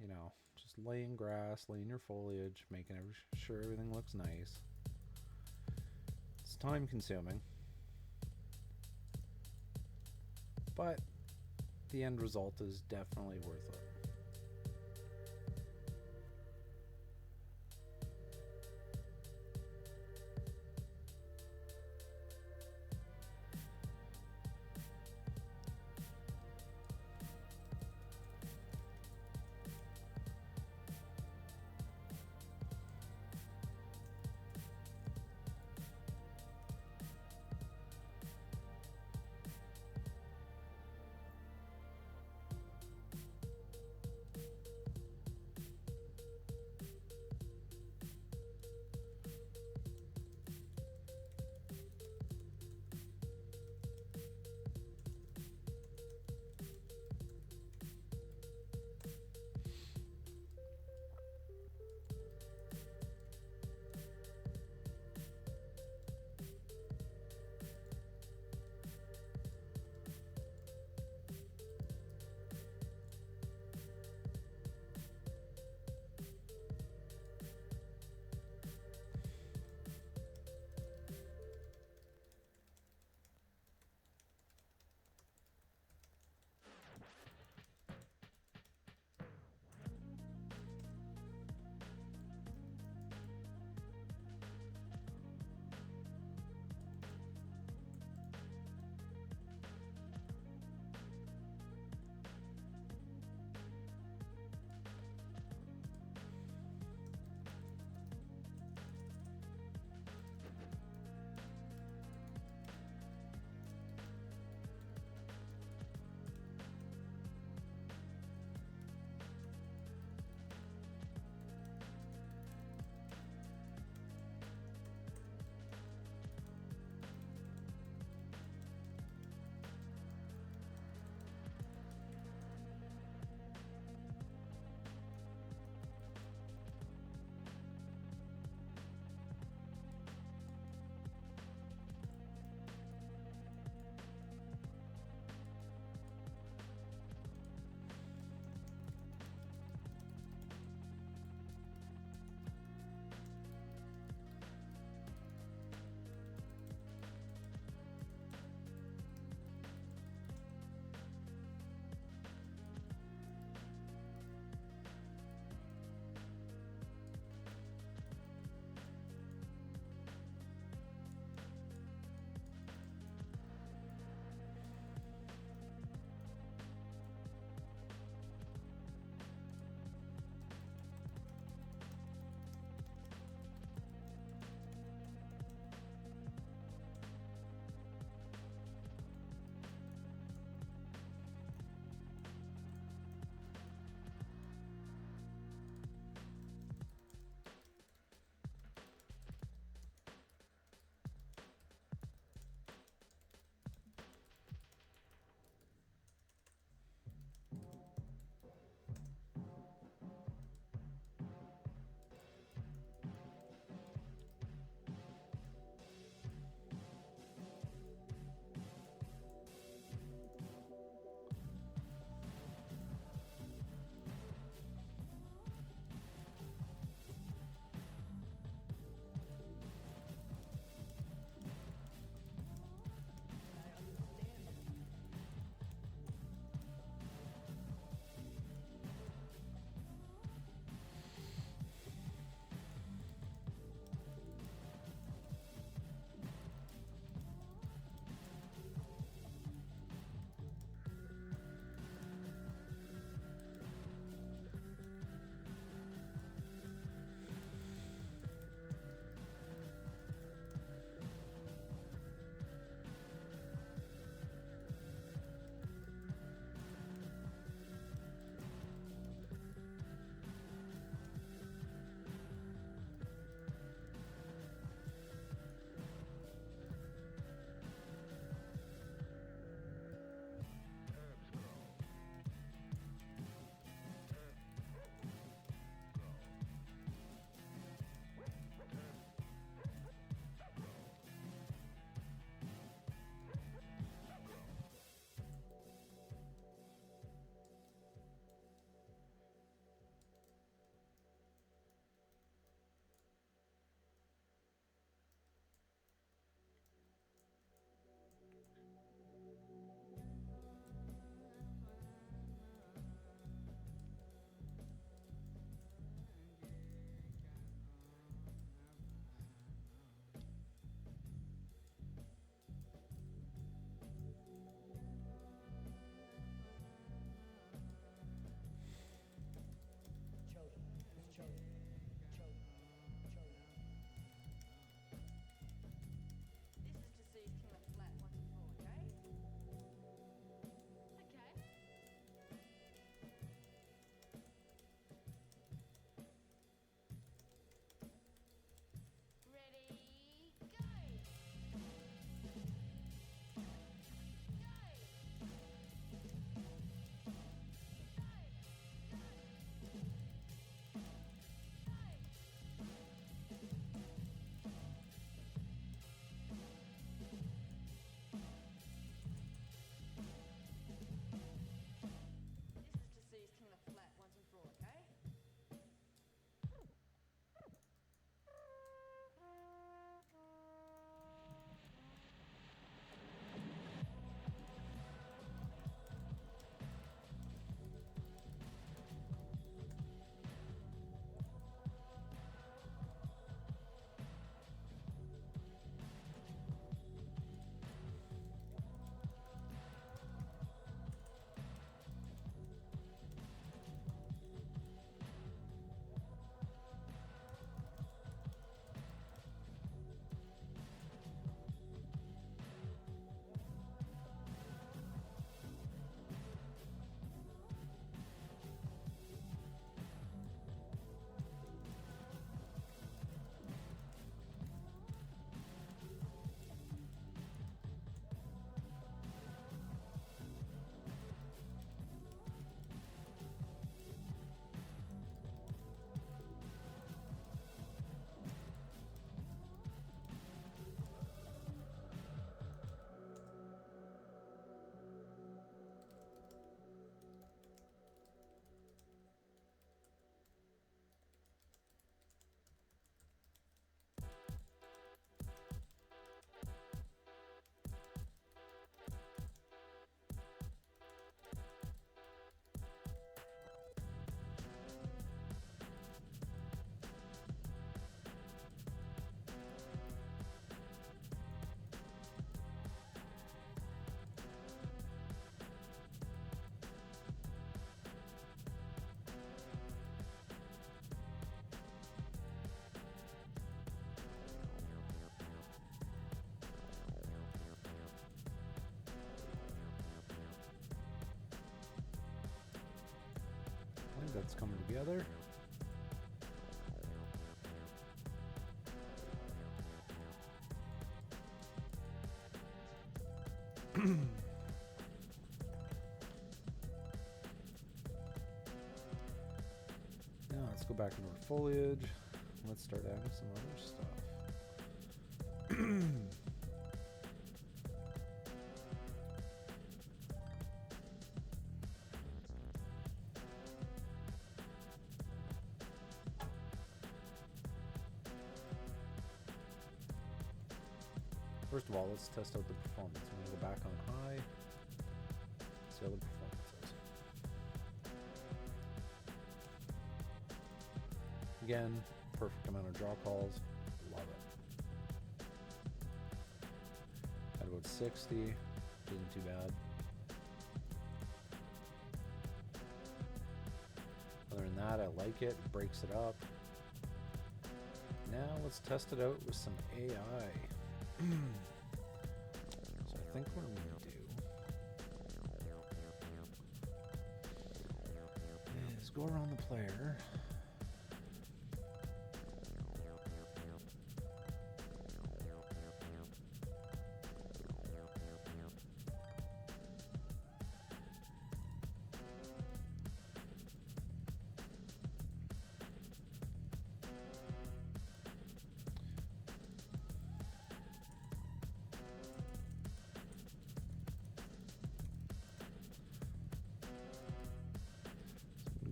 you know, just laying grass, laying your foliage, making sure everything looks nice. It's time consuming. But the end result is definitely worth it. that's coming together. Now let's go back into our foliage. Let's start adding some other stuff. First of all, let's test out the performance. I'm going to go back on high. See how the performance is. Again, perfect amount of draw calls. Love it. At about 60, isn't too bad. Other than that, I like it. It breaks it up. Now let's test it out with some AI. So I think what I'm going to do is go around the player.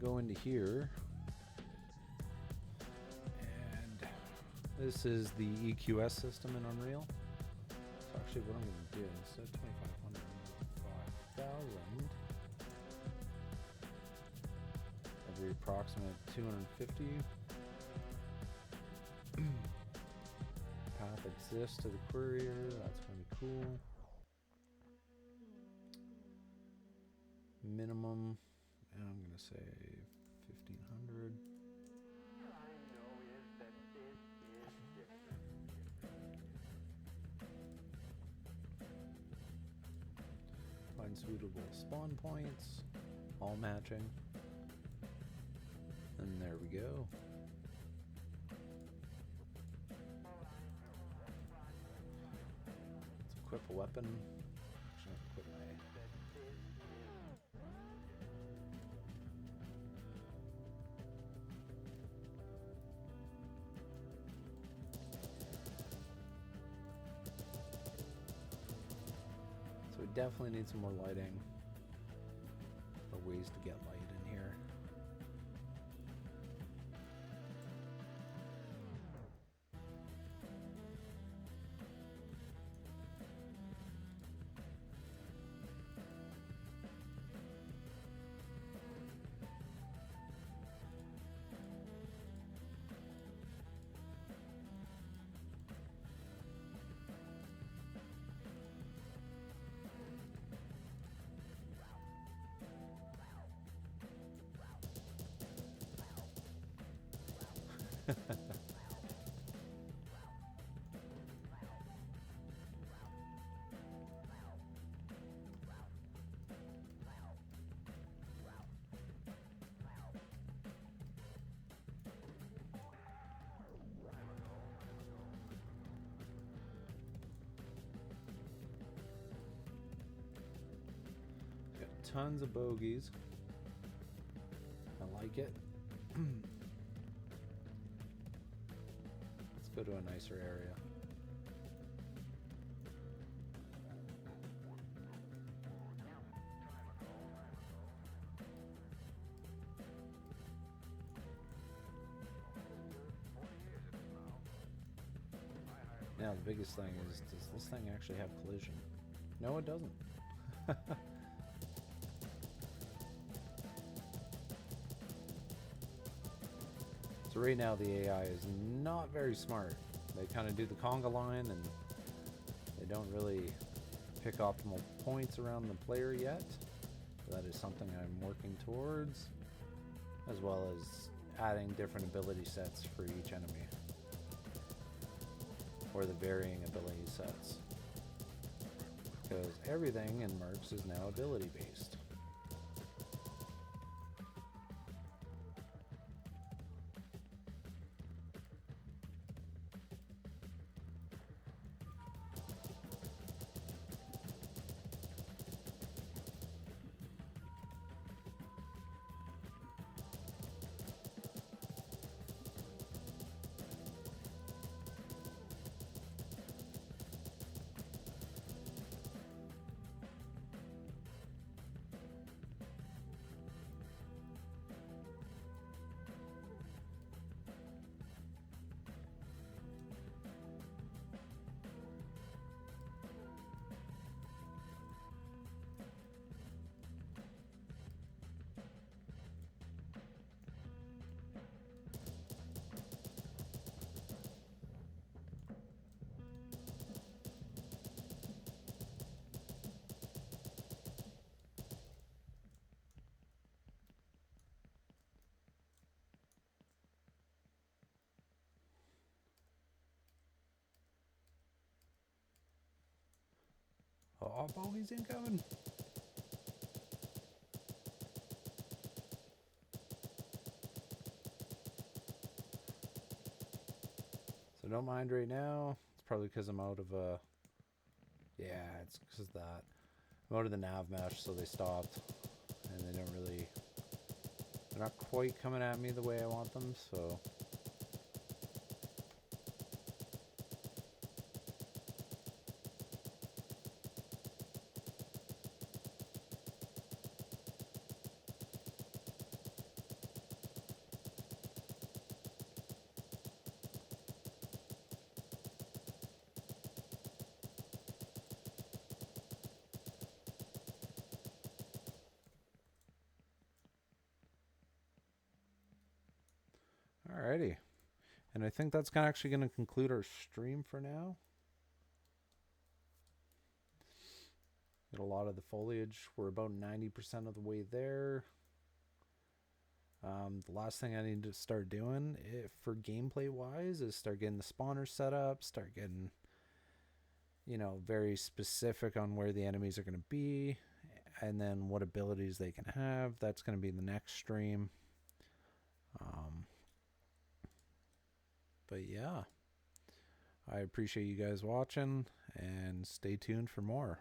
Go into here, and this is the EQS system in Unreal. So actually what I'm going to do, instead of 2500, 5000, every approximate 250 path exists to the courier. That's going to be cool. Minimum, and I'm going to say 1500. Find suitable spawn points, all matching. And there we go. Let's equip a weapon. Actually, I'll equip my we definitely need some more lighting, or ways to get light in here. Got tons of bogeys. I like it. Let's go to a nicer area. Now the biggest thing is, does this thing actually have collision? No, it doesn't. So right now the AI is not very smart. They kind of do the conga line and they don't really pick optimal points around the player yet. That is something I'm working towards, as well as adding different ability sets for each enemy, or the varying ability sets, because everything in Mercs is now ability based. Oh, bogey's incoming. So don't mind right now. It's probably because I'm out of yeah, it's because of that. I'm out of the nav mesh, so they stopped. And they don't really... They're not quite coming at me the way I want them, so... Alrighty. And I think that's actually going to conclude our stream for now. Get a lot of the foliage. We're about 90% of the way there. The last thing I need to start doing for gameplay wise is start getting the spawner set up, start getting, you know, very specific on where the enemies are going to be, and then what abilities they can have. That's going to be the next stream. But yeah, I appreciate you guys watching, and stay tuned for more.